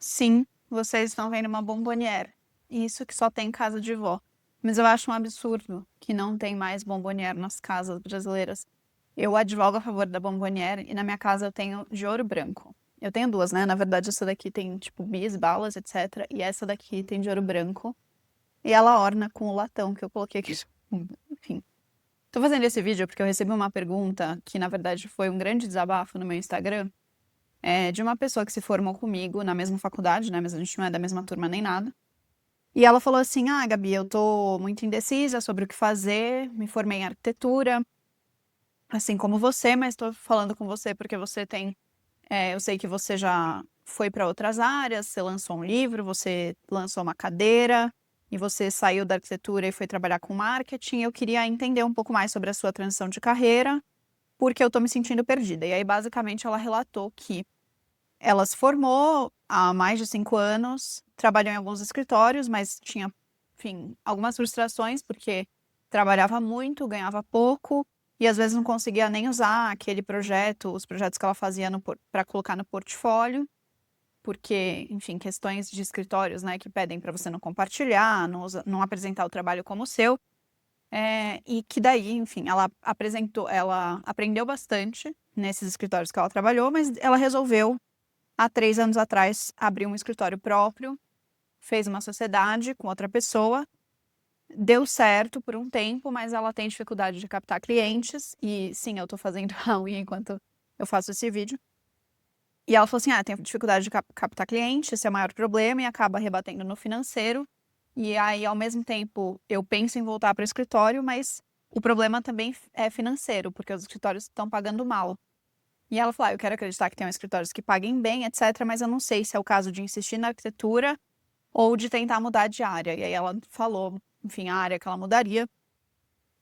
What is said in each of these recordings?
Sim, vocês estão vendo uma bomboniere. Isso que só tem casa de vó. Mas eu acho um absurdo que não tem mais bomboniere nas casas brasileiras. Eu advogo a favor da bomboniere e na minha casa eu tenho de ouro branco. Eu tenho duas, né? Na verdade, essa daqui tem, tipo, bis, balas, etc. E essa daqui tem de ouro branco. E ela orna com o latão que eu coloquei aqui. Enfim. Tô fazendo esse vídeo porque eu recebi uma pergunta que, na verdade, foi um grande desabafo no meu Instagram. De uma pessoa que se formou comigo na mesma faculdade, né? Mas a gente não é da mesma turma nem nada. E ela falou assim: Ah, Gabi, eu tô muito indecisa sobre o que fazer, me formei em arquitetura, assim como você, mas tô falando com você porque você tem. Eu sei que você já foi para outras áreas, você lançou um livro, você lançou uma cadeira, e você saiu da arquitetura e foi trabalhar com marketing. Eu queria entender um pouco mais sobre a sua transição de carreira, porque eu tô me sentindo perdida. E aí, basicamente, ela relatou que ela se formou há mais de 5 anos, trabalhou em alguns escritórios, mas tinha, enfim, algumas frustrações, porque trabalhava muito, ganhava pouco, e às vezes não conseguia nem usar aquele projeto, os projetos que ela fazia para colocar no portfólio, porque, enfim, questões de escritórios, né, que pedem para você não compartilhar, não apresentar o trabalho como seu, e que daí, enfim, ela aprendeu bastante nesses escritórios que ela trabalhou, mas ela resolveu há 3 anos atrás, abriu um escritório próprio, fez uma sociedade com outra pessoa, deu certo por um tempo, mas ela tem dificuldade de captar clientes, e sim, eu tô fazendo a unha enquanto eu faço esse vídeo. E ela falou assim: tem dificuldade de captar clientes, esse é o maior problema, e acaba rebatendo no financeiro. E aí, ao mesmo tempo, eu penso em voltar para o escritório, mas o problema também é financeiro, porque os escritórios estão pagando mal. E ela falou: eu quero acreditar que tenham escritórios que paguem bem, etc., mas eu não sei se é o caso de insistir na arquitetura ou de tentar mudar de área. E aí ela falou, enfim, a área que ela mudaria.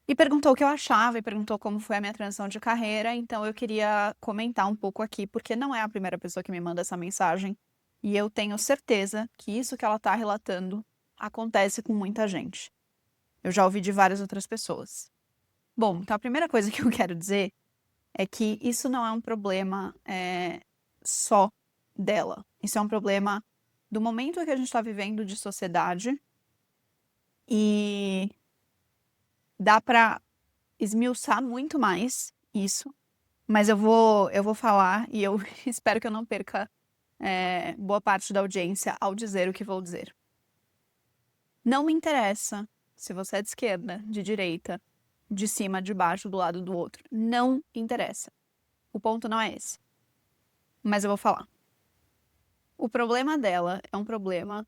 E perguntou o que eu achava, e perguntou como foi a minha transição de carreira. Então eu queria comentar um pouco aqui, porque não é a primeira pessoa que me manda essa mensagem. E eu tenho certeza que isso que ela está relatando acontece com muita gente. Eu já ouvi de várias outras pessoas. Bom, então a primeira coisa que eu quero dizer é que isso não é um problema só dela. Isso é um problema do momento que a gente está vivendo de sociedade, e dá para esmiuçar muito mais isso, mas eu vou falar e eu espero que eu não perca boa parte da audiência ao dizer o que vou dizer. Não me interessa se você é de esquerda, de direita, de cima, de baixo, do lado do outro. Não interessa. O ponto não é esse. Mas eu vou falar. O problema dela é um problema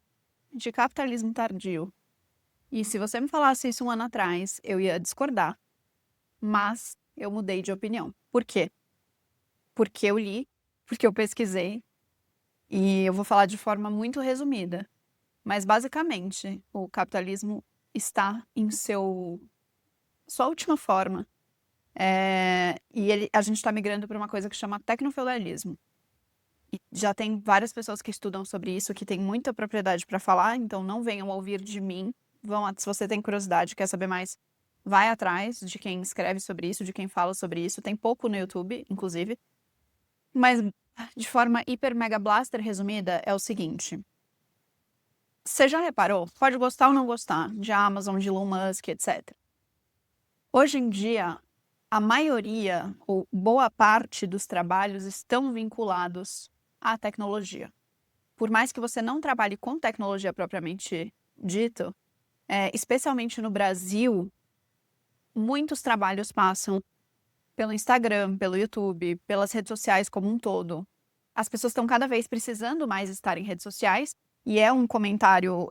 de capitalismo tardio. E se você me falasse isso um ano atrás, eu ia discordar. Mas eu mudei de opinião. Por quê? Porque eu li, porque eu pesquisei, e eu vou falar de forma muito resumida. Mas basicamente, o capitalismo está em sua última forma. A gente está migrando para uma coisa que chama tecnofeudalismo. E já tem várias pessoas que estudam sobre isso, que têm muita propriedade para falar, então não venham ouvir de mim. Se você tem curiosidade, quer saber mais, vai atrás de quem escreve sobre isso, de quem fala sobre isso. Tem pouco no YouTube, inclusive. Mas, de forma hiper mega blaster resumida, é o seguinte. Você já reparou? Pode gostar ou não gostar de Amazon, de Elon Musk, etc. Hoje em dia, a maioria, ou boa parte dos trabalhos estão vinculados à tecnologia. Por mais que você não trabalhe com tecnologia propriamente dito, especialmente no Brasil, muitos trabalhos passam pelo Instagram, pelo YouTube, pelas redes sociais como um todo. As pessoas estão cada vez precisando mais estar em redes sociais, e é um comentário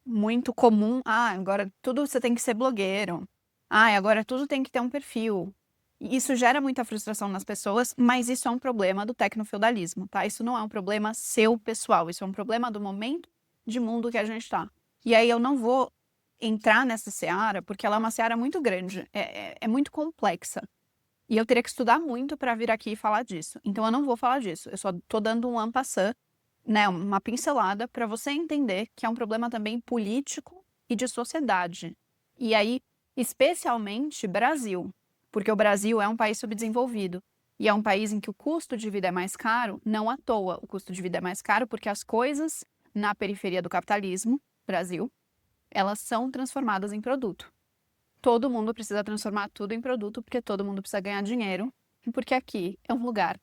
muito comum: agora tudo você tem que ser blogueiro. Agora tudo tem que ter um perfil. E isso gera muita frustração nas pessoas, mas isso é um problema do tecnofeudalismo, tá? Isso não é um problema seu pessoal, isso é um problema do momento de mundo que a gente está. E aí eu não vou entrar nessa seara, porque ela é uma seara muito grande, é muito complexa. E eu teria que estudar muito para vir aqui e falar disso. Então eu não vou falar disso, eu só tô dando um en passant, né, uma pincelada para você entender que é um problema também político e de sociedade. E aí, especialmente Brasil, porque o Brasil é um país subdesenvolvido. e é um país em que o custo de vida é mais caro, não à toa o custo de vida é mais caro, porque as coisas na periferia do capitalismo, Brasil, elas são transformadas em produto. Todo mundo precisa transformar tudo em produto, porque todo mundo precisa ganhar dinheiro, e porque aqui é um lugar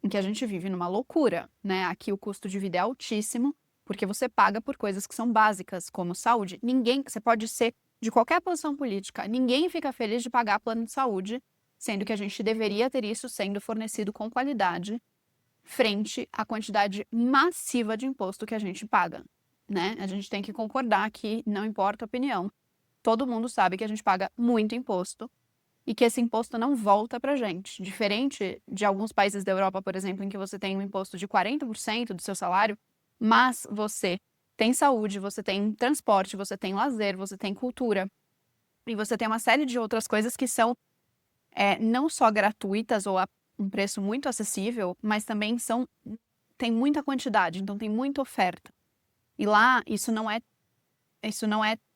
em que a gente vive numa loucura, né? Aqui o custo de vida é altíssimo, porque você paga por coisas que são básicas, como saúde. Você pode ser de qualquer posição política, ninguém fica feliz de pagar plano de saúde, sendo que a gente deveria ter isso sendo fornecido com qualidade, frente à quantidade massiva de imposto que a gente paga, né? A gente tem que concordar que não importa a opinião. Todo mundo sabe que a gente paga muito imposto e que esse imposto não volta pra gente. Diferente de alguns países da Europa, por exemplo, em que você tem um imposto de 40% do seu salário, mas você tem saúde, você tem transporte, você tem lazer, você tem cultura, e você tem uma série de outras coisas que são não só gratuitas ou a um preço muito acessível, mas também tem muita quantidade, então tem muita oferta. E lá isso não é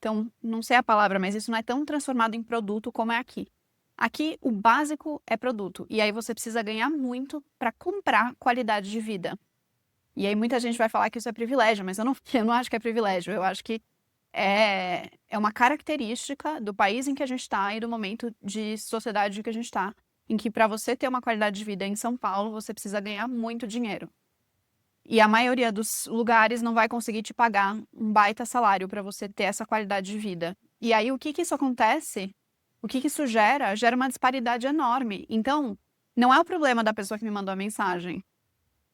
tão, não sei a palavra, mas isso não é tão transformado em produto como é aqui. Aqui o básico é produto, e aí você precisa ganhar muito para comprar qualidade de vida. E aí muita gente vai falar que isso é privilégio, mas eu não acho que é privilégio, eu acho que é uma característica do país em que a gente está e do momento de sociedade que a gente está, em que para você ter uma qualidade de vida em São Paulo, você precisa ganhar muito dinheiro. E a maioria dos lugares não vai conseguir te pagar um baita salário para você ter essa qualidade de vida. E aí o que que isso acontece? O que que isso gera? Gera uma disparidade enorme. Então, não é o problema da pessoa que me mandou a mensagem.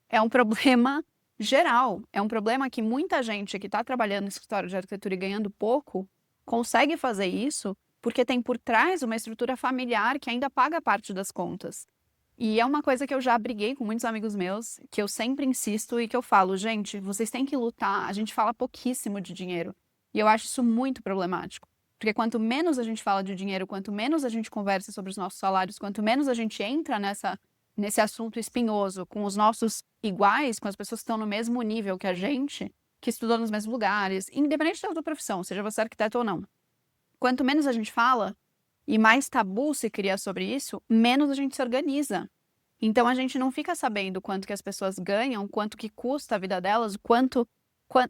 É um problema geral. É um problema que muita gente que está trabalhando no escritório de arquitetura e ganhando pouco consegue fazer isso porque tem por trás uma estrutura familiar que ainda paga parte das contas. E é uma coisa que eu já briguei com muitos amigos meus, que eu sempre insisto e que eu falo, gente, vocês têm que lutar. A gente fala pouquíssimo de dinheiro. E eu acho isso muito problemático. Porque quanto menos a gente fala de dinheiro, quanto menos a gente conversa sobre os nossos salários, quanto menos a gente entra nesse assunto espinhoso com os nossos iguais, com as pessoas que estão no mesmo nível que a gente, que estudam nos mesmos lugares, independente da tua profissão, seja você arquiteto ou não. Quanto menos a gente fala e mais tabu se cria sobre isso, menos a gente se organiza. Então a gente não fica sabendo quanto que as pessoas ganham, quanto que custa a vida delas,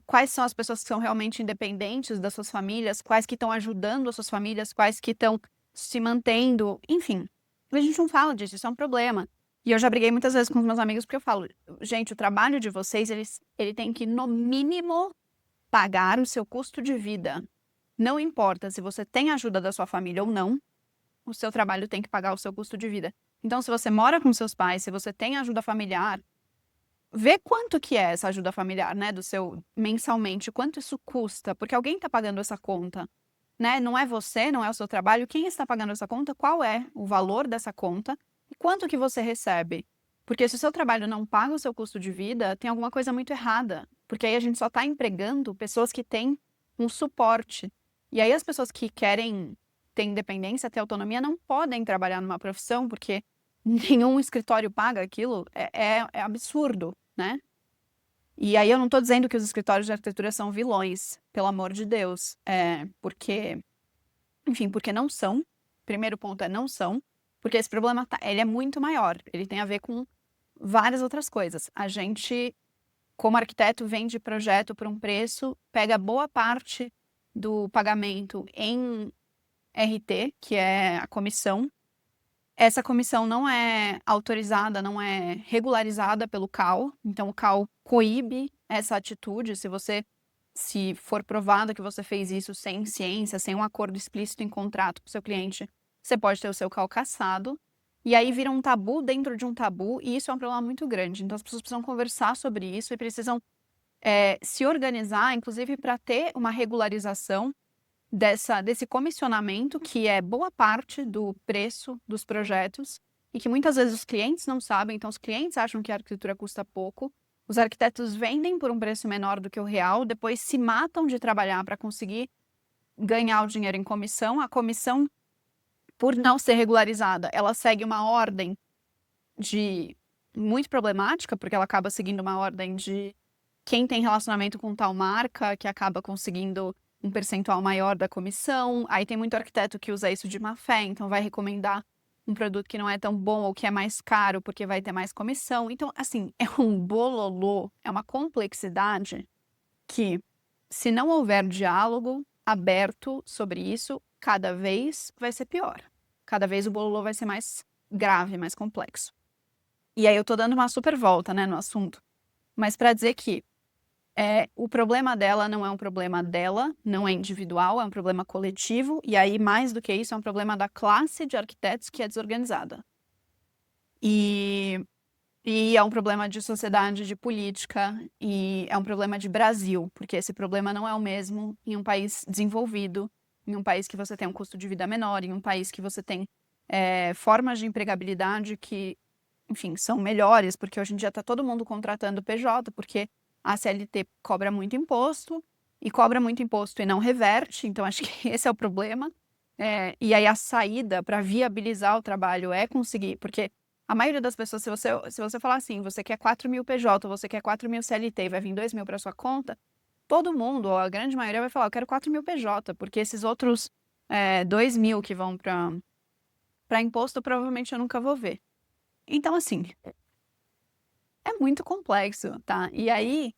quais são as pessoas que são realmente independentes das suas famílias, quais que estão ajudando as suas famílias, quais que estão se mantendo, enfim. A gente não fala disso, isso é um problema. E eu já briguei muitas vezes com os meus amigos porque eu falo, gente, o trabalho de vocês, ele tem que, no mínimo, pagar o seu custo de vida. Não importa se você tem ajuda da sua família ou não, o seu trabalho tem que pagar o seu custo de vida. Então, se você mora com seus pais, se você tem ajuda familiar, vê quanto que é essa ajuda familiar, né, do seu mensalmente, quanto isso custa, porque alguém está pagando essa conta, né? Não é você, não é o seu trabalho, quem está pagando essa conta, qual é o valor dessa conta e quanto que você recebe? Porque se o seu trabalho não paga o seu custo de vida, tem alguma coisa muito errada, porque aí a gente só está empregando pessoas que têm um suporte. E aí as pessoas que querem ter independência, ter autonomia, não podem trabalhar numa profissão, porque nenhum escritório paga aquilo, é absurdo, né? E aí eu não estou dizendo que os escritórios de arquitetura são vilões, pelo amor de Deus, porque não são. Primeiro ponto é não são, porque esse problema ele é muito maior, ele tem a ver com várias outras coisas. A gente, como arquiteto, vende projeto por um preço, pega boa parte do pagamento em RT, que é a comissão. Essa comissão não é autorizada, não é regularizada pelo CAL, então o CAL coíbe essa atitude. Se for provado que você fez isso sem ciência, sem um acordo explícito em contrato com o seu cliente, você pode ter o seu CAL cassado. E aí vira um tabu dentro de um tabu, e isso é um problema muito grande. Então as pessoas precisam conversar sobre isso e precisam se organizar, inclusive para ter uma regularização desse comissionamento, que é boa parte do preço dos projetos, e que muitas vezes os clientes não sabem, então os clientes acham que a arquitetura custa pouco, os arquitetos vendem por um preço menor do que o real, depois se matam de trabalhar para conseguir ganhar o dinheiro em comissão. A comissão, por não ser regularizada, ela segue uma ordem muito problemática, porque ela acaba seguindo uma ordem de quem tem relacionamento com tal marca, que acaba conseguindo um percentual maior da comissão. Aí tem muito arquiteto que usa isso de má fé, então vai recomendar um produto que não é tão bom ou que é mais caro porque vai ter mais comissão. Então, assim, é um bololô, é uma complexidade que, se não houver diálogo aberto sobre isso, cada vez vai ser pior. Cada vez o bololô vai ser mais grave, mais complexo. E aí eu tô dando uma super volta, né, no assunto. Mas para dizer que o problema dela não é um problema dela, não é individual, é um problema coletivo, e aí, mais do que isso, é um problema da classe de arquitetos que é desorganizada. E é um problema de sociedade, de política, e é um problema de Brasil, porque esse problema não é o mesmo em um país desenvolvido, em um país que você tem um custo de vida menor, em um país que você tem formas de empregabilidade que, enfim, são melhores, porque hoje em dia está todo mundo contratando PJ, porque a CLT cobra muito imposto e não reverte, então acho que esse é o problema. E aí a saída para viabilizar o trabalho é conseguir, porque a maioria das pessoas, se você falar assim, você quer 4.000 PJ, você quer 4.000 CLT e vai vir 2.000 para sua conta, todo mundo, ou a grande maioria, vai falar, eu quero 4.000 PJ, porque esses outros 2.000 que vão para imposto, provavelmente eu nunca vou ver. Então, assim, é muito complexo, tá? E aí,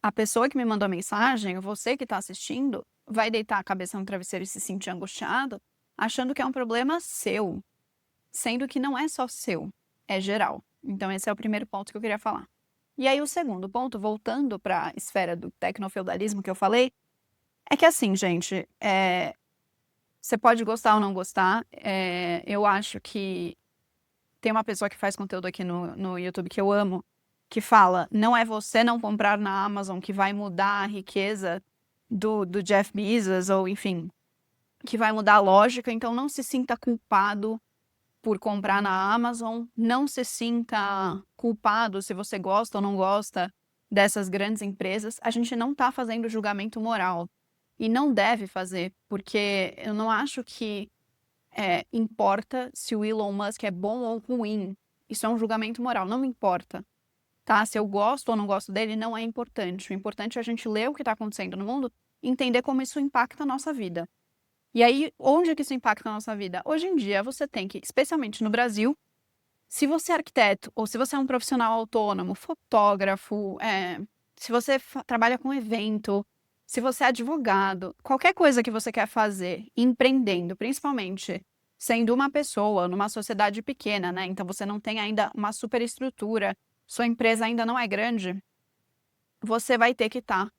a pessoa que me mandou a mensagem, você que está assistindo, vai deitar a cabeça no travesseiro e se sentir angustiado, achando que é um problema seu, sendo que não é só seu, é geral. Então, esse é o primeiro ponto que eu queria falar. E aí, o segundo ponto, voltando para a esfera do tecnofeudalismo que eu falei, é que assim, gente, você pode gostar ou não gostar, eu acho que tem uma pessoa que faz conteúdo aqui no YouTube que eu amo, que fala, não é você não comprar na Amazon que vai mudar a riqueza do Jeff Bezos, ou enfim, que vai mudar a lógica, então não se sinta culpado por comprar na Amazon, não se sinta culpado se você gosta ou não gosta dessas grandes empresas. A gente não está fazendo julgamento moral e não deve fazer, porque eu não acho que importa se o Elon Musk é bom ou ruim. Isso é um julgamento moral, não me importa. Tá? Se eu gosto ou não gosto dele, não é importante. O importante é a gente ler o que está acontecendo no mundo e entender como isso impacta a nossa vida. E aí, onde é que isso impacta a nossa vida? Hoje em dia, você tem que, especialmente no Brasil, se você é arquiteto ou se você é um profissional autônomo, fotógrafo, se você trabalha com evento, se você é advogado, qualquer coisa que você quer fazer, empreendendo, principalmente sendo uma pessoa numa sociedade pequena, né? Então você não tem ainda uma superestrutura, sua empresa ainda não é grande, você vai ter que estar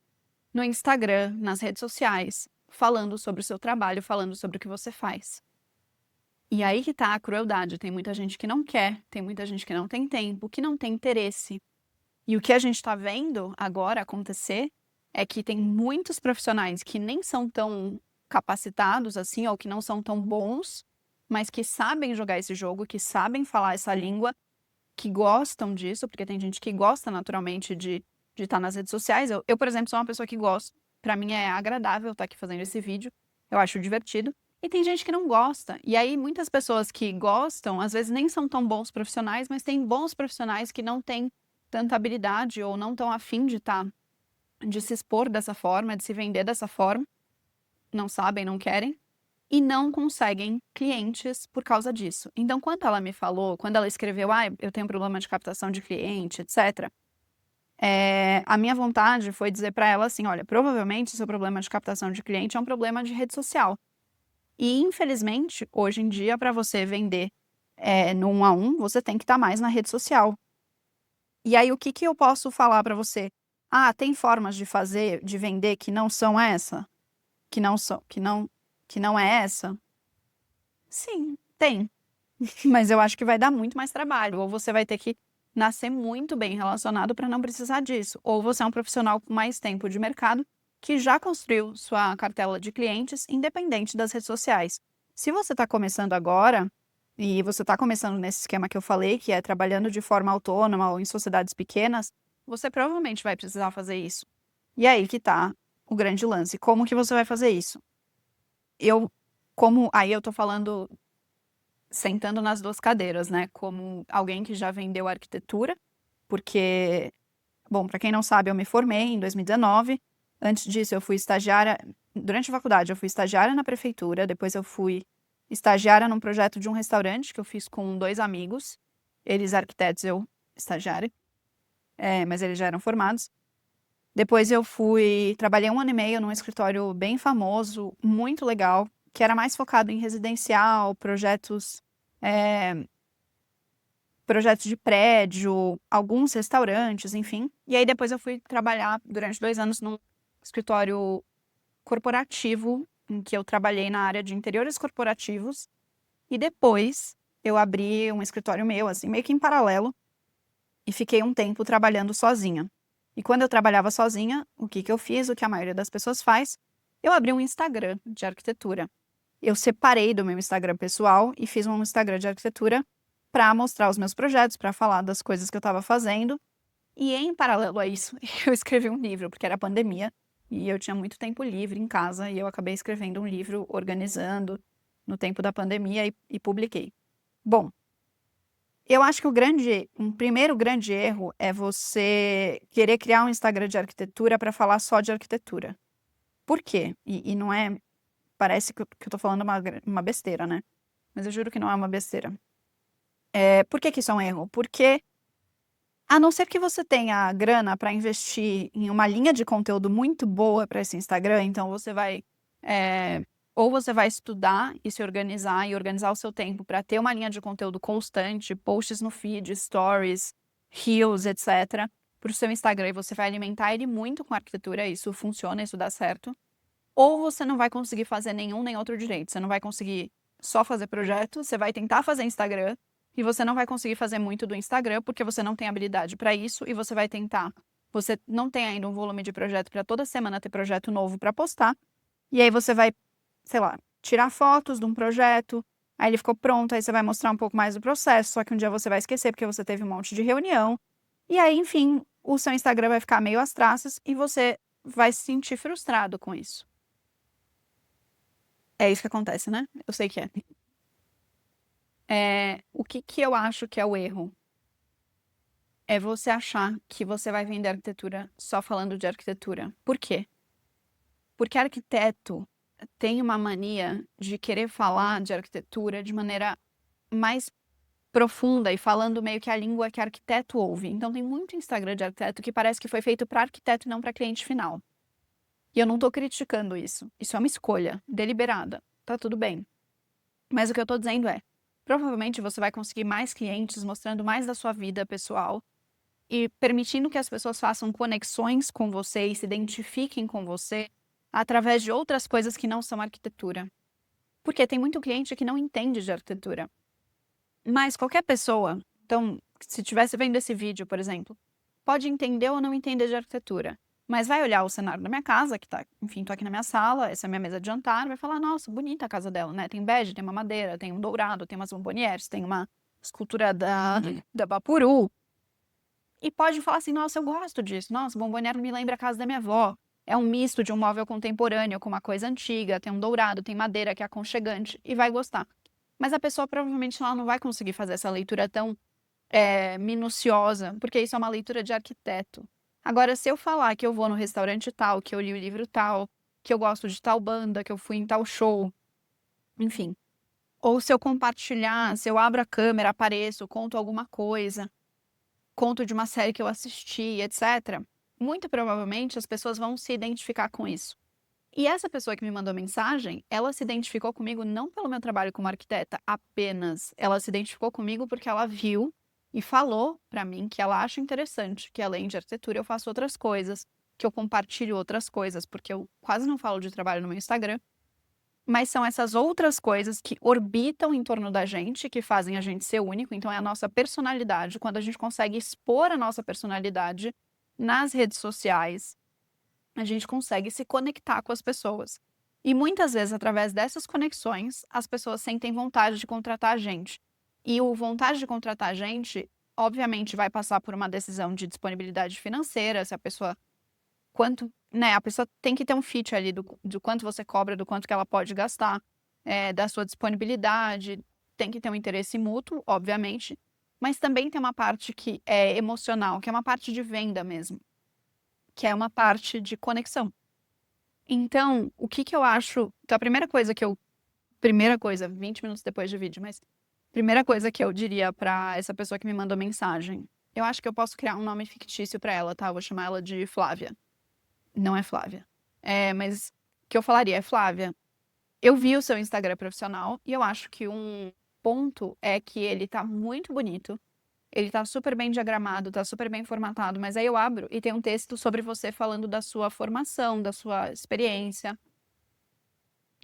no Instagram, nas redes sociais, falando sobre o seu trabalho, falando sobre o que você faz. E aí que tá a crueldade. Tem muita gente que não quer, tem muita gente que não tem tempo, que não tem interesse. E o que a gente tá vendo agora acontecer é que tem muitos profissionais que nem são tão capacitados assim, ou que não são tão bons, mas que sabem jogar esse jogo, que sabem falar essa língua, que gostam disso, porque tem gente que gosta naturalmente de estar nas redes sociais. Eu, por exemplo, sou uma pessoa que gosto. Para mim é agradável estar aqui fazendo esse vídeo. Eu acho divertido. E tem gente que não gosta. E aí, muitas pessoas que gostam, às vezes nem são tão bons profissionais, mas tem bons profissionais que não têm tanta habilidade ou não tão afim de se expor dessa forma, de se vender dessa forma. Não sabem, não querem. E não conseguem clientes por causa disso. Então, quando ela me falou, quando ela escreveu, eu tenho problema de captação de cliente, etc., a minha vontade foi dizer para ela assim, olha, provavelmente seu problema de captação de cliente é um problema de rede social. E, infelizmente, hoje em dia, para você vender no 1 a 1, você tem que estar mais na rede social. E aí, o que eu posso falar para você? Tem formas de fazer, de vender que não são essa? Que não é essa? Sim, tem. Mas eu acho que vai dar muito mais trabalho. Ou você vai ter que nascer muito bem relacionado para não precisar disso. Ou você é um profissional com mais tempo de mercado que já construiu sua cartela de clientes independente das redes sociais. Se você está começando agora, e você está começando nesse esquema que eu falei, que é trabalhando de forma autônoma ou em sociedades pequenas, você provavelmente vai precisar fazer isso. E aí que tá o grande lance. Como que você vai fazer isso? Aí eu tô falando sentando nas duas cadeiras, né? Como alguém que já vendeu arquitetura, porque, bom, para quem não sabe, eu me formei em 2019. Antes disso, eu fui estagiária. Durante a faculdade, eu fui estagiária na prefeitura, depois eu fui estagiária num projeto de um restaurante que eu fiz com 2 amigos, eles arquitetos, eu estagiária, mas eles já eram formados. Depois eu trabalhei 1 ano e meio num escritório bem famoso, muito legal, que era mais focado em residencial, projetos de prédio, alguns restaurantes, enfim. E aí depois eu fui trabalhar durante 2 anos num escritório corporativo, em que eu trabalhei na área de interiores corporativos. E depois eu abri um escritório meu, assim, meio que em paralelo, e fiquei um tempo trabalhando sozinha. E quando eu trabalhava sozinha, o que eu fiz, o que a maioria das pessoas faz, eu abri um Instagram de arquitetura. Eu separei do meu Instagram pessoal e fiz um Instagram de arquitetura para mostrar os meus projetos, para falar das coisas que eu estava fazendo. E em paralelo a isso, eu escrevi um livro, porque era pandemia e eu tinha muito tempo livre em casa e eu acabei escrevendo um livro, organizando no tempo da pandemia e publiquei. Bom, eu acho que um primeiro grande erro é você querer criar um Instagram de arquitetura para falar só de arquitetura. Por quê? E não é, parece que eu tô falando uma besteira, né? Mas eu juro que não é uma besteira. Por que que isso é um erro? Porque, a não ser que você tenha grana para investir em uma linha de conteúdo muito boa para esse Instagram, então você vai, ou você vai estudar e se organizar e organizar o seu tempo para ter uma linha de conteúdo constante, posts no feed, stories, reels, etc, para o seu Instagram, e você vai alimentar ele muito com arquitetura, isso funciona, isso dá certo. Ou você não vai conseguir fazer nenhum nem outro direito, você não vai conseguir só fazer projeto, você vai tentar fazer Instagram, e você não vai conseguir fazer muito do Instagram, porque você não tem habilidade para isso, e você não tem ainda um volume de projeto para toda semana ter projeto novo para postar, e aí você vai, sei lá, tirar fotos de um projeto, aí ele ficou pronto, aí você vai mostrar um pouco mais do processo, só que um dia você vai esquecer porque você teve um monte de reunião, e aí, enfim, o seu Instagram vai ficar meio às traças e você vai se sentir frustrado com isso. É isso que acontece, né? Eu sei que é. O que eu acho que é o erro? É você achar que você vai vender arquitetura só falando de arquitetura. Por quê? Porque arquiteto tem uma mania de querer falar de arquitetura de maneira mais profunda e falando meio que a língua que arquiteto ouve. Então tem muito Instagram de arquiteto que parece que foi feito para arquiteto e não para cliente final. E eu não tô criticando isso. Isso é uma escolha deliberada. Tá tudo bem. Mas o que eu tô dizendo é, provavelmente você vai conseguir mais clientes mostrando mais da sua vida pessoal e permitindo que as pessoas façam conexões com você e se identifiquem com você através de outras coisas que não são arquitetura. Porque tem muito cliente que não entende de arquitetura. Mas qualquer pessoa, então, se estivesse vendo esse vídeo, por exemplo, pode entender ou não entender de arquitetura, mas vai olhar o cenário da minha casa, que tá, enfim, tô aqui na minha sala, essa é a minha mesa de jantar, vai falar, nossa, bonita a casa dela, né? Tem bege, tem uma madeira, tem um dourado, tem umas bombonières, tem uma escultura da Bapuru. E pode falar assim, nossa, eu gosto disso, nossa, bombonière me lembra a casa da minha avó. É um misto de um móvel contemporâneo com uma coisa antiga, tem um dourado, tem madeira que é aconchegante, e vai gostar. Mas a pessoa provavelmente ela não vai conseguir fazer essa leitura tão minuciosa, porque isso é uma leitura de arquiteto. Agora, se eu falar que eu vou no restaurante tal, que eu li o livro tal, que eu gosto de tal banda, que eu fui em tal show, enfim. Ou se eu compartilhar, se eu abro a câmera, apareço, conto alguma coisa, conto de uma série que eu assisti, etc. Muito provavelmente as pessoas vão se identificar com isso. E essa pessoa que me mandou mensagem, ela se identificou comigo não pelo meu trabalho como arquiteta apenas. Ela se identificou comigo porque ela viu e falou pra mim que ela acha interessante que além de arquitetura eu faço outras coisas, que eu compartilho outras coisas, porque eu quase não falo de trabalho no meu Instagram. Mas são essas outras coisas que orbitam em torno da gente, que fazem a gente ser único. Então é a nossa personalidade. Quando a gente consegue expor a nossa personalidade nas redes sociais, a gente consegue se conectar com as pessoas. E muitas vezes, através dessas conexões, as pessoas sentem vontade de contratar a gente. E o vontade de contratar a gente, obviamente, vai passar por uma decisão de disponibilidade financeira, se a pessoa. A pessoa tem que ter um fit ali do quanto você cobra, do quanto que ela pode gastar, da sua disponibilidade, tem que ter um interesse mútuo, obviamente, mas também tem uma parte que é emocional, que é uma parte de venda mesmo, que é uma parte de conexão. Então, o que eu acho? Então, a primeira coisa que eu primeira coisa, 20 minutos depois do vídeo, mas primeira coisa que eu diria pra essa pessoa que me mandou mensagem, eu acho que eu posso criar um nome fictício pra ela, tá? Eu vou chamar ela de Flávia. Não é Flávia. Mas o que eu falaria é, Flávia, eu vi o seu Instagram profissional e eu acho que um ponto é que ele tá muito bonito, ele tá super bem diagramado, tá super bem formatado, mas aí eu abro e tem um texto sobre você falando da sua formação, da sua experiência.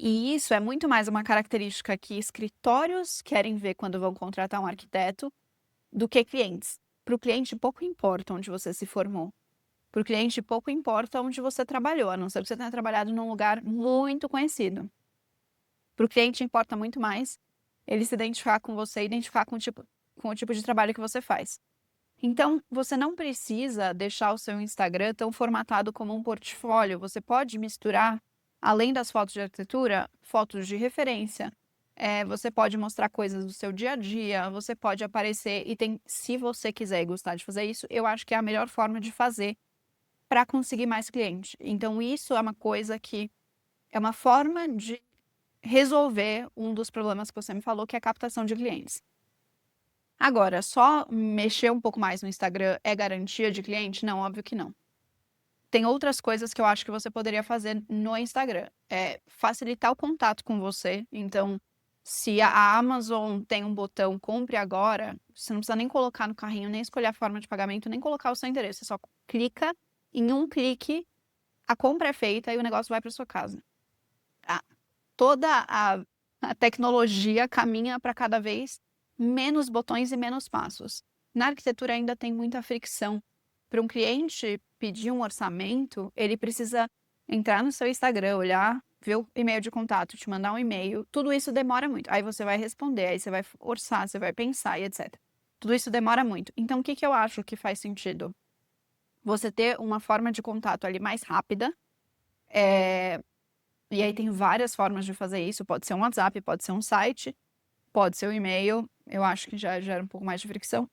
E isso é muito mais uma característica que escritórios querem ver quando vão contratar um arquiteto do que clientes. Para o cliente, pouco importa onde você se formou. Para o cliente, pouco importa onde você trabalhou, a não ser que você tenha trabalhado num lugar muito conhecido. Para o cliente, importa muito mais ele se identificar com você, identificar com o tipo de trabalho que você faz. Então, você não precisa deixar o seu Instagram tão formatado como um portfólio. Você pode misturar, além das fotos de arquitetura, fotos de referência. Você pode mostrar coisas do seu dia a dia, você pode aparecer e se você quiser e gostar de fazer isso, eu acho que é a melhor forma de fazer para conseguir mais cliente. Então, isso é uma coisa que é uma forma de resolver um dos problemas que você me falou, que é a captação de clientes. Agora, só mexer um pouco mais no Instagram é garantia de cliente? Não, óbvio que não. Tem outras coisas que eu acho que você poderia fazer no Instagram. Facilitar o contato com você. Então, se a Amazon tem um botão compre agora, você não precisa nem colocar no carrinho, nem escolher a forma de pagamento, nem colocar o seu endereço. Você só clica, em um clique, a compra é feita e o negócio vai para sua casa. Toda a tecnologia caminha para cada vez menos botões e menos passos. Na arquitetura ainda tem muita fricção. Para um cliente pedir um orçamento, ele precisa entrar no seu Instagram, olhar, ver o e-mail de contato, te mandar um e-mail. Tudo isso demora muito. Aí você vai responder, aí você vai orçar, você vai pensar e etc. Tudo isso demora muito. Então, o que eu acho que faz sentido? Você ter uma forma de contato ali mais rápida, e aí tem várias formas de fazer isso, pode ser um WhatsApp, pode ser um site, pode ser um e-mail, eu acho que já gera um pouco mais de fricção.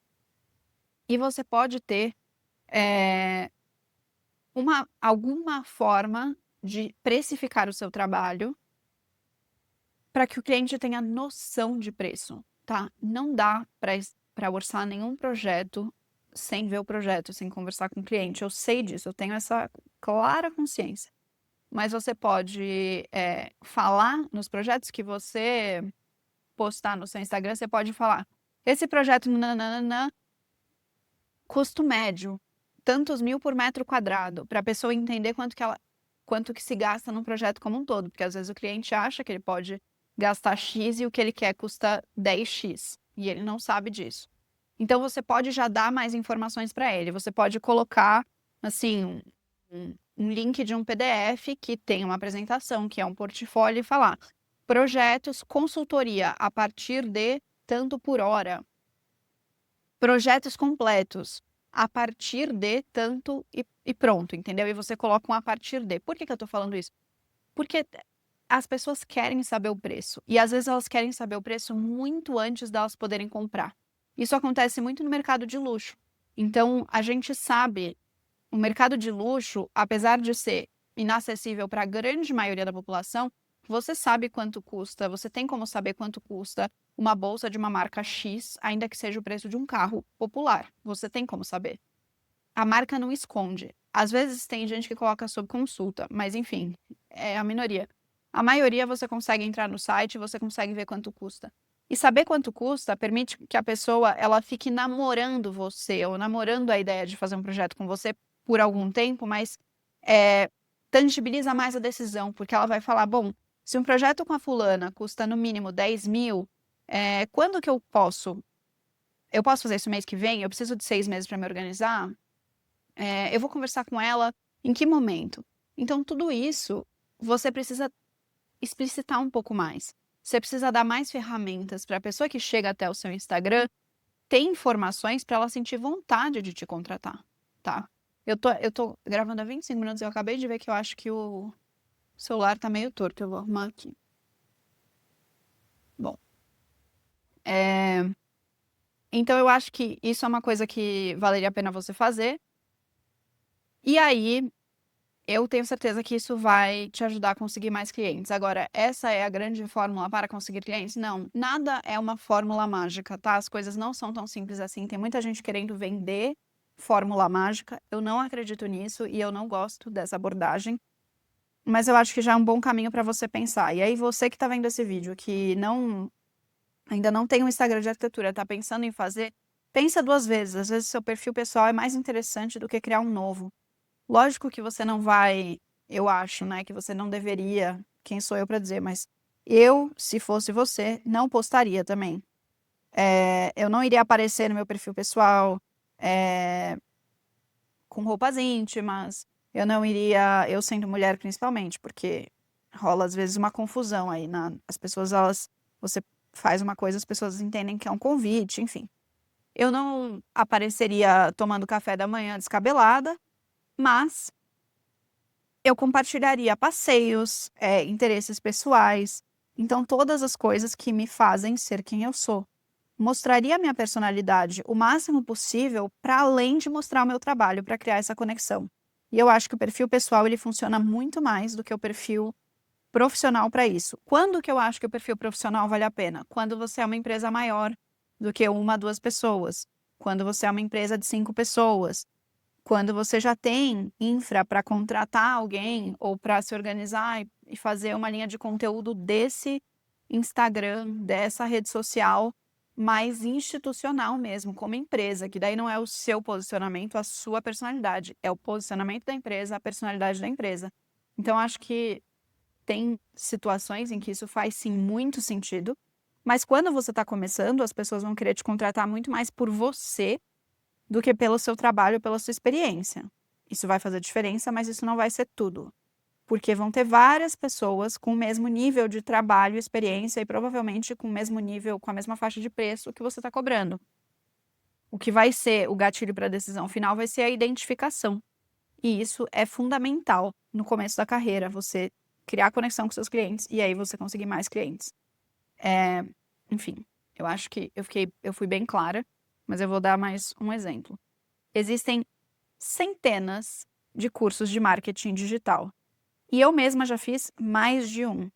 E você pode ter alguma forma de precificar o seu trabalho para que o cliente tenha noção de preço, tá? Não dá para orçar nenhum projeto sem ver o projeto, sem conversar com o cliente. Eu sei disso, eu tenho essa clara consciência. Mas você pode falar nos projetos que você postar no seu Instagram, você pode falar, esse projeto nananana, custo médio, tantos mil por metro quadrado, para a pessoa entender quanto que se gasta num projeto como um todo, porque às vezes o cliente acha que ele pode gastar X e o que ele quer custa 10x, e ele não sabe disso. Então você pode já dar mais informações para ele, você pode colocar, assim, um link de um PDF que tem uma apresentação, que é um portfólio, e falar projetos, consultoria a partir de tanto por hora, projetos completos a partir de tanto e pronto, entendeu? E você coloca um a partir de. Por que eu tô falando isso? Porque as pessoas querem saber o preço, e às vezes elas querem saber o preço muito antes delas poderem comprar. Isso acontece muito no mercado de luxo. Então, a gente sabe, o mercado de luxo, apesar de ser inacessível para a grande maioria da população, você sabe quanto custa, você tem como saber quanto custa uma bolsa de uma marca X, ainda que seja o preço de um carro popular. Você tem como saber. A marca não esconde. Às vezes tem gente que coloca sob consulta, mas enfim, é a minoria. A maioria você consegue entrar no site, você consegue ver quanto custa. E saber quanto custa permite que a pessoa ela fique namorando você ou namorando a ideia de fazer um projeto com você por algum tempo, mas tangibiliza mais a decisão, porque ela vai falar, bom, se um projeto com a fulana custa no mínimo 10 mil, quando que eu posso? Eu posso fazer isso mês que vem? Eu preciso de 6 meses para me organizar? Eu vou conversar com ela em que momento? Então, tudo isso você precisa explicitar um pouco mais. Você precisa dar mais ferramentas para a pessoa que chega até o seu Instagram ter informações para ela sentir vontade de te contratar, tá? Eu tô gravando há 25 minutos e eu acabei de ver que eu acho que o celular tá meio torto. Eu vou arrumar aqui. Bom, então eu acho que isso é uma coisa que valeria a pena você fazer. E aí, eu tenho certeza que isso vai te ajudar a conseguir mais clientes. Agora, essa é a grande fórmula para conseguir clientes? Não, nada é uma fórmula mágica, tá? As coisas não são tão simples assim. Tem muita gente querendo vender fórmula mágica. Eu não acredito nisso e eu não gosto dessa abordagem. Mas eu acho que já é um bom caminho para você pensar. E aí, você que está vendo esse vídeo, que ainda não tem um Instagram de arquitetura, está pensando em fazer, pensa duas vezes. Às vezes, seu perfil pessoal é mais interessante do que criar um novo. Lógico que você não vai, eu acho, né, que você não deveria, quem sou eu para dizer, mas eu, se fosse você, não postaria também. Eu não iria aparecer no meu perfil pessoal, eh, com roupas íntimas, eu não iria, eu sendo mulher principalmente, porque rola às vezes uma confusão aí, as pessoas, você faz uma coisa, as pessoas entendem que é um convite, enfim. Eu não apareceria tomando café da manhã descabelada, mas eu compartilharia passeios, interesses pessoais, então todas as coisas que me fazem ser quem eu sou. Mostraria a minha personalidade o máximo possível para além de mostrar o meu trabalho, para criar essa conexão. E eu acho que o perfil pessoal ele funciona muito mais do que o perfil profissional para isso. Quando que eu acho que o perfil profissional vale a pena? Quando você é uma empresa maior do que uma, duas pessoas. Quando você é uma empresa de 5 pessoas. Quando você já tem infra para contratar alguém ou para se organizar e fazer uma linha de conteúdo desse Instagram, dessa rede social mais institucional mesmo, como empresa, que daí não é o seu posicionamento, a sua personalidade, é o posicionamento da empresa, a personalidade da empresa. Então, acho que tem situações em que isso faz sim muito sentido, mas quando você está começando, as pessoas vão querer te contratar muito mais por você do que pelo seu trabalho, pela sua experiência. Isso vai fazer diferença, mas isso não vai ser tudo. Porque vão ter várias pessoas com o mesmo nível de trabalho, experiência e provavelmente com o mesmo nível, com a mesma faixa de preço que você está cobrando. O que vai ser o gatilho para a decisão final vai ser a identificação. E isso é fundamental no começo da carreira, você criar conexão com seus clientes e aí você conseguir mais clientes. Enfim, eu acho que eu fui bem clara, mas eu vou dar mais um exemplo. Existem centenas de cursos de marketing digital. E eu mesma já fiz mais de um.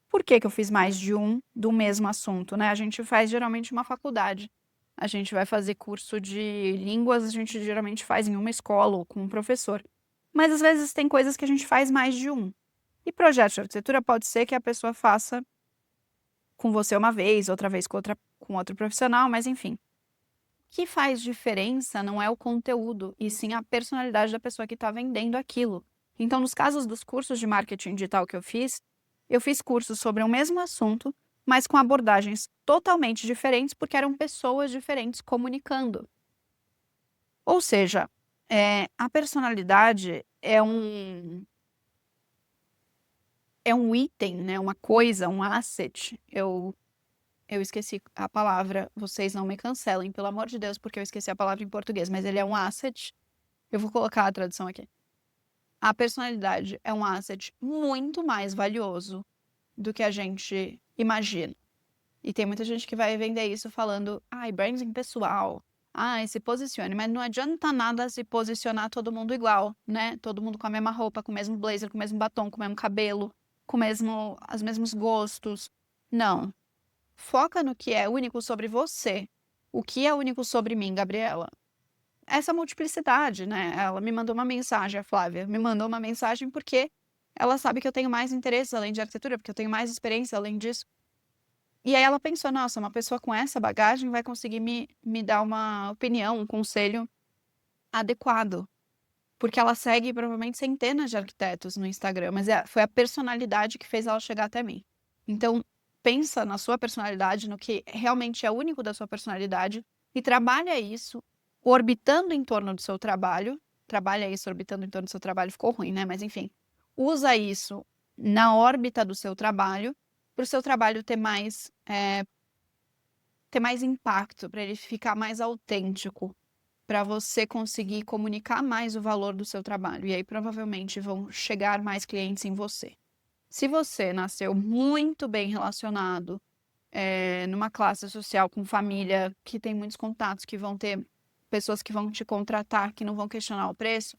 Por que que eu fiz mais de um do mesmo assunto, né? A gente faz geralmente uma faculdade. A gente vai fazer curso de línguas, a gente geralmente faz em uma escola ou com um professor. Mas às vezes tem coisas que a gente faz mais de um. E projeto de arquitetura pode ser que a pessoa faça com você uma vez, outra vez com outro profissional, mas enfim. O que faz diferença não é o conteúdo, e sim a personalidade da pessoa que está vendendo aquilo. Então, nos casos dos cursos de marketing digital que eu fiz cursos sobre o mesmo assunto, mas com abordagens totalmente diferentes, porque eram pessoas diferentes comunicando. Ou seja, a personalidade é um item, né, uma coisa, um asset. Eu esqueci a palavra, vocês não me cancelem, pelo amor de Deus, porque eu esqueci a palavra em português, mas ele é um asset. Eu vou colocar a tradução aqui. A personalidade é um asset muito mais valioso do que a gente imagina. E tem muita gente que vai vender isso falando, ai, branding pessoal, ai, se posicione, mas não adianta nada se posicionar todo mundo igual, né? Todo mundo com a mesma roupa, com o mesmo blazer, com o mesmo batom, com o mesmo cabelo, com os mesmos gostos. Não. Foca no que é único sobre você. O que é único sobre mim, Gabriela? Essa multiplicidade, né? Ela me mandou uma mensagem, a Flávia, me mandou uma mensagem porque ela sabe que eu tenho mais interesses além de arquitetura, porque eu tenho mais experiência além disso. E aí ela pensou, nossa, uma pessoa com essa bagagem vai conseguir me dar uma opinião, um conselho adequado. Porque ela segue provavelmente centenas de arquitetos no Instagram, mas foi a personalidade que fez ela chegar até mim. Então, pensa na sua personalidade, no que realmente é único da sua personalidade e trabalha isso orbitando em torno do seu trabalho. Trabalha isso orbitando em torno do seu trabalho, ficou ruim, né? Mas enfim, usa isso na órbita do seu trabalho, para o seu trabalho ter mais impacto, para ele ficar mais autêntico, para você conseguir comunicar mais o valor do seu trabalho. E aí, provavelmente, vão chegar mais clientes em você. Se você nasceu muito bem relacionado, numa classe social com família que tem muitos contatos, que vão ter pessoas que vão te contratar, que não vão questionar o preço,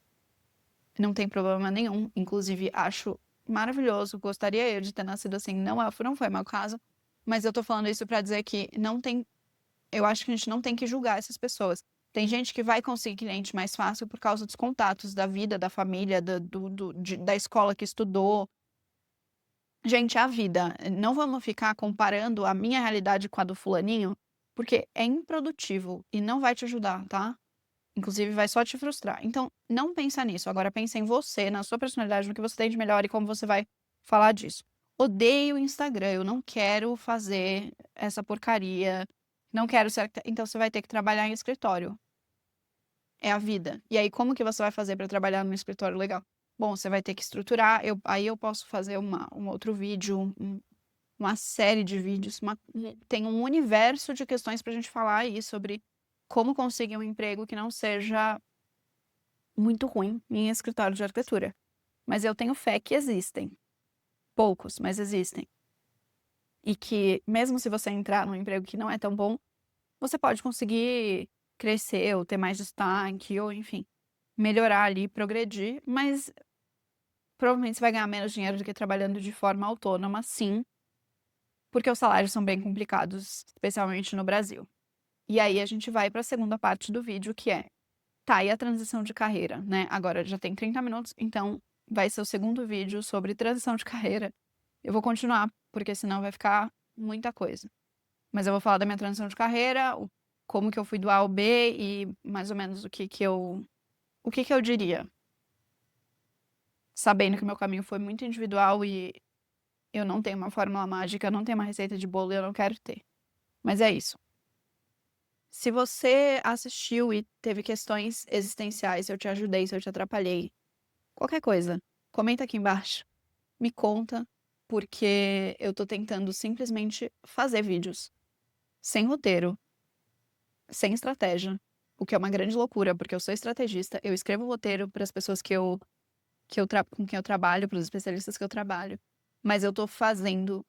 não tem problema nenhum. Inclusive, acho maravilhoso. Gostaria eu de ter nascido assim. Não foi meu caso. Mas eu tô falando isso pra dizer que não tem. Eu acho que a gente não tem que julgar essas pessoas. Tem gente que vai conseguir cliente mais fácil por causa dos contatos, da vida, da família, da escola que estudou. Gente, a vida. Não vamos ficar comparando a minha realidade com a do fulaninho, porque é improdutivo e não vai te ajudar, tá? Inclusive, vai só te frustrar. Então, não pensa nisso. Agora, pensa em você, na sua personalidade, no que você tem de melhor e como você vai falar disso. Odeio o Instagram, eu não quero fazer essa porcaria, não quero ser. Então, você vai ter que trabalhar em escritório. É a vida. E aí, como que você vai fazer para trabalhar num escritório legal? Bom, você vai ter que estruturar. Aí eu posso fazer um outro vídeo, uma série de vídeos. Tem um universo de questões pra gente falar aí sobre como conseguir um emprego que não seja muito ruim em escritório de arquitetura. Mas eu tenho fé que existem. Poucos, mas existem. E que, mesmo se você entrar num emprego que não é tão bom, você pode conseguir crescer ou ter mais destaque, ou enfim, melhorar ali, progredir, mas provavelmente você vai ganhar menos dinheiro do que trabalhando de forma autônoma, sim, porque os salários são bem complicados, especialmente no Brasil. E aí a gente vai para a segunda parte do vídeo, que é, tá, e a transição de carreira, né? Agora já tem 30 minutos, então vai ser o segundo vídeo sobre transição de carreira. Eu vou continuar, porque senão vai ficar muita coisa. Mas eu vou falar da minha transição de carreira, como que eu fui do A ao B e mais ou menos o que que eu diria. Sabendo que o meu caminho foi muito individual e eu não tenho uma fórmula mágica, não tenho uma receita de bolo e eu não quero ter. Mas é isso. Se você assistiu e teve questões existenciais, se eu te ajudei, se eu te atrapalhei, qualquer coisa, comenta aqui embaixo. Me conta, porque eu tô tentando simplesmente fazer vídeos sem roteiro, sem estratégia, o que é uma grande loucura, porque eu sou estrategista, eu escrevo roteiro para as pessoas com quem eu trabalho, para os especialistas que eu trabalho, mas eu tô fazendo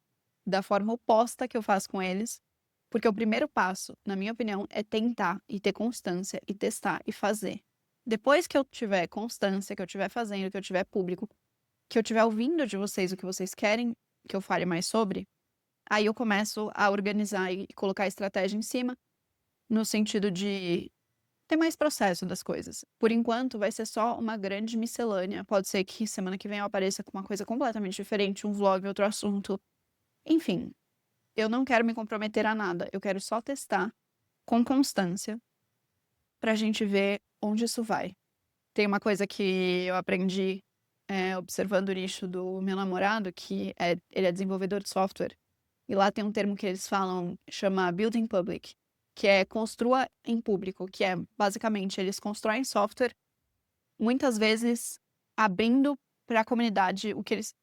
da forma oposta que eu faço com eles, porque o primeiro passo, na minha opinião, é tentar e ter constância e testar e fazer. Depois que eu tiver constância, que eu tiver fazendo, que eu tiver público, que eu tiver ouvindo de vocês o que vocês querem que eu fale mais sobre, aí eu começo a organizar e colocar estratégia em cima, no sentido de ter mais processo das coisas. Por enquanto, vai ser só uma grande miscelânea. Pode ser que semana que vem eu apareça com uma coisa completamente diferente, um vlog, outro assunto. Enfim, eu não quero me comprometer a nada. Eu quero só testar com constância pra gente ver onde isso vai. Tem uma coisa que eu aprendi observando o nicho do meu namorado, ele é desenvolvedor de software. E lá tem um termo que eles falam, chama Building Public, que é construa em público, que é basicamente eles constroem software, muitas vezes abrindo para a comunidade o que eles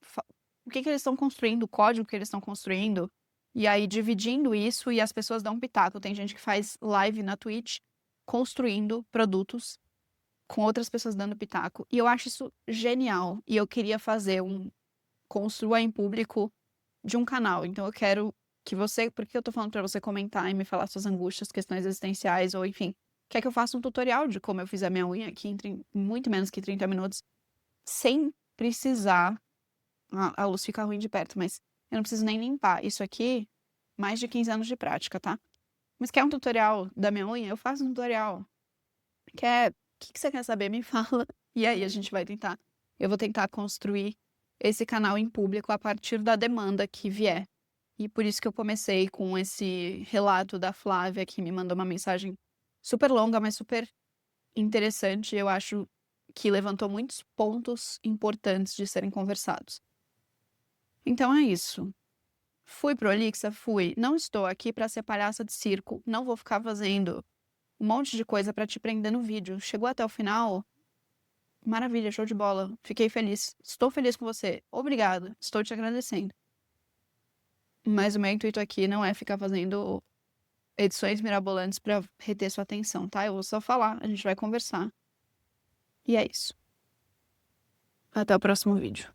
estão construindo, o código que eles estão construindo, e aí dividindo isso e as pessoas dão um pitaco. Tem gente que faz live na Twitch construindo produtos com outras pessoas dando pitaco. E eu acho isso genial. E eu queria fazer construa em público de um canal. Então eu quero que você, porque eu tô falando pra você comentar e me falar suas angústias, questões existenciais, ou enfim, quer que eu faça um tutorial de como eu fiz a minha unha aqui em muito menos que 30 minutos, sem precisar. A luz fica ruim de perto, mas eu não preciso nem limpar. Isso aqui, mais de 15 anos de prática, tá? Mas quer um tutorial da minha unha? Eu faço um tutorial. O que você quer saber? Me fala. E aí a gente vai tentar. Eu vou tentar construir esse canal em público a partir da demanda que vier. E por isso que eu comecei com esse relato da Flávia, que me mandou uma mensagem super longa, mas super interessante. Eu acho que levantou muitos pontos importantes de serem conversados. Então é isso. Fui prolixa? Fui. Não estou aqui para ser palhaça de circo. Não vou ficar fazendo um monte de coisa para te prender no vídeo. Chegou até o final? Maravilha, show de bola. Fiquei feliz. Estou feliz com você. Obrigada. Estou te agradecendo. Mas o meu intuito aqui não é ficar fazendo edições mirabolantes para reter sua atenção, tá? Eu vou só falar, a gente vai conversar. E é isso. Até o próximo vídeo.